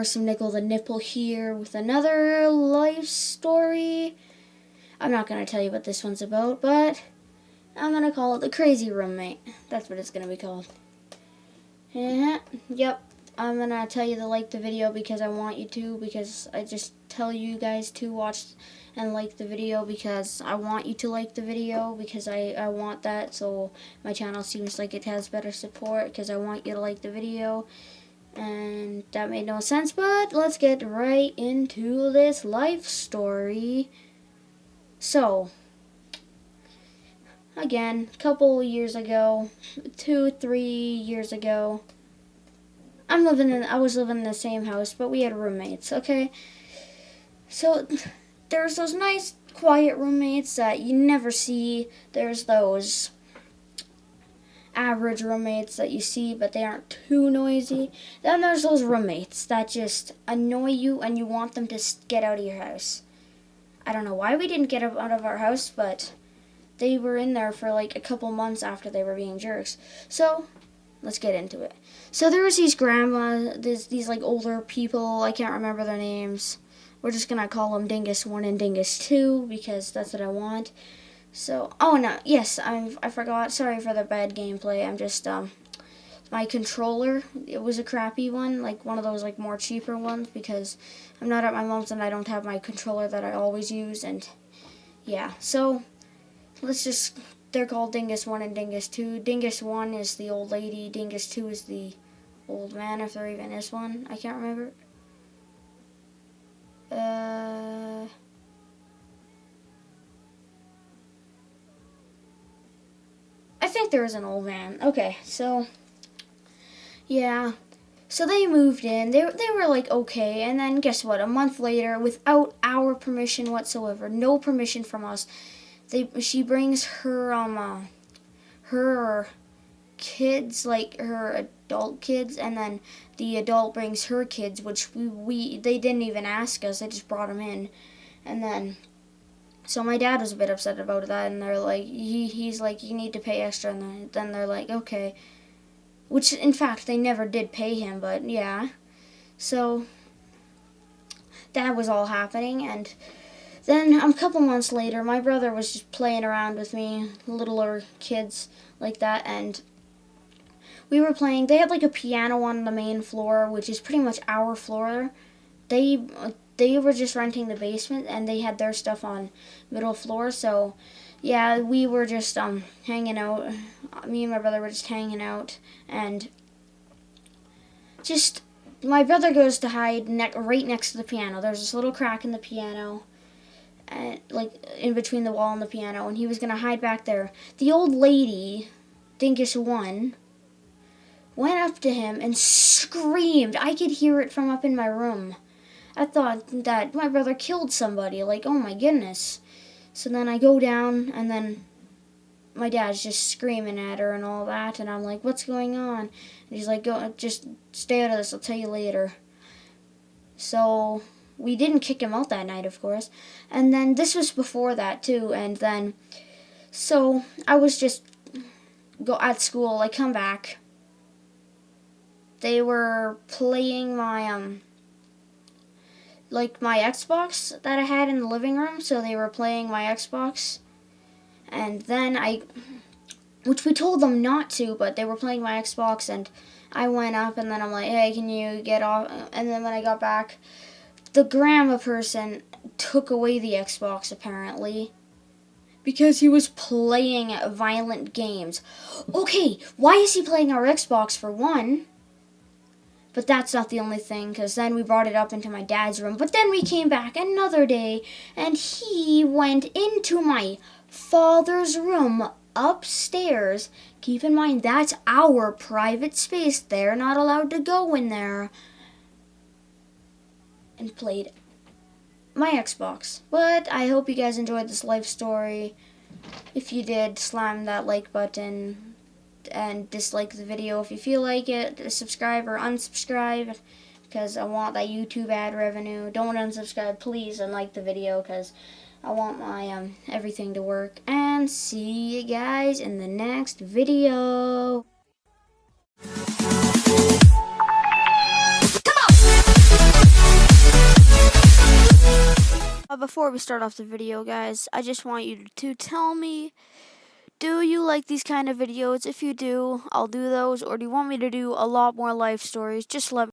Person Nickel the Nipple here with another life story. I'm not going to tell you what this one's about, but I'm going to call it The Crazy Roommate. That's what it's going to be called. Yep. I'm going to tell you to like the video because I want you to, because I just tell you guys to watch and like the video because I want you to like the video, because I want that so my channel seems like it has better support, because I want you to like the video. And that made no sense, but let's get right into this life story. So, again, a couple years ago, 2-3 years ago, I was living in the same house, but we had roommates, okay? So, there's those nice, quiet roommates that you never see. There's those average roommates that you see, but they aren't too noisy. Then there's those roommates that just annoy you and you want them to get out of your house. I don't know why we didn't get out of our house, but they were in there for like a couple months after they were being jerks. So, let's get into it. So there was these these like older people, I can't remember their names. We're just gonna call them Dingus 1 and Dingus 2 because that's what I want. So, oh no, yes, I forgot. Sorry for the bad gameplay. I'm just, my controller, it was a crappy one, like one of those like more cheaper ones, because I'm not at my mom's and I don't have my controller that I always use, and yeah. So, they're called Dingus 1 and Dingus 2. Dingus 1 is the old lady, Dingus 2 is the old man, if there even is one. I can't remember. I think there was an old man. Okay, so, yeah. So they moved in. They were like, okay, and then guess what? A month later, without our permission whatsoever, no permission from us, she brings her kids, like her adult kids, and then the adult brings her kids, which they didn't even ask us. They just brought them in, and then. So my dad was a bit upset about that, and they're like, he's like, you need to pay extra, and then they're like, okay. Which, in fact, they never did pay him, but yeah. So, that was all happening, and then a couple months later, my brother was just playing around with me, littler kids like that, and we were playing. They had like a piano on the main floor, which is pretty much our floor. They were just renting the basement, and they had their stuff on middle floor. So, yeah, we were just hanging out. Me and my brother were just hanging out, and just my brother goes to hide right next to the piano. There's this little crack in the piano, and like in between the wall and the piano, and he was gonna hide back there. The old lady, Dingus 1, went up to him and screamed. I could hear it from up in my room. I thought that my brother killed somebody, like, oh my goodness. So then I go down, and then my dad's just screaming at her and all that, and I'm like, what's going on? And he's like, go, just stay out of this, I'll tell you later. So we didn't kick him out that night, of course. And then this was before that, too, and then, so I was just at school, I come back. They were playing my Xbox that I had in the living room, so they were playing my Xbox, and then which we told them not to, but they were playing my Xbox, and I went up, and then I'm like, hey, can you get off? And then when I got back, the grandma person took away the Xbox, apparently, because he was playing violent games. Okay, why is he playing our Xbox, for one? But that's not the only thing, because then we brought it up into my dad's room. But then we came back another day, and he went into my father's room upstairs. Keep in mind, that's our private space. They're not allowed to go in there. And played my Xbox. But I hope you guys enjoyed this life story. If you did, slam that like button and dislike the video if you feel like it. Subscribe or unsubscribe, because I want that YouTube ad revenue. Don't unsubscribe, please, and like the video, because I want my everything to work. And see you guys in the next video. Come on! Before we start off the video, guys, I just want you to tell me, do you like these kind of videos? If you do, I'll do those. Or do you want me to do a lot more life stories? Just let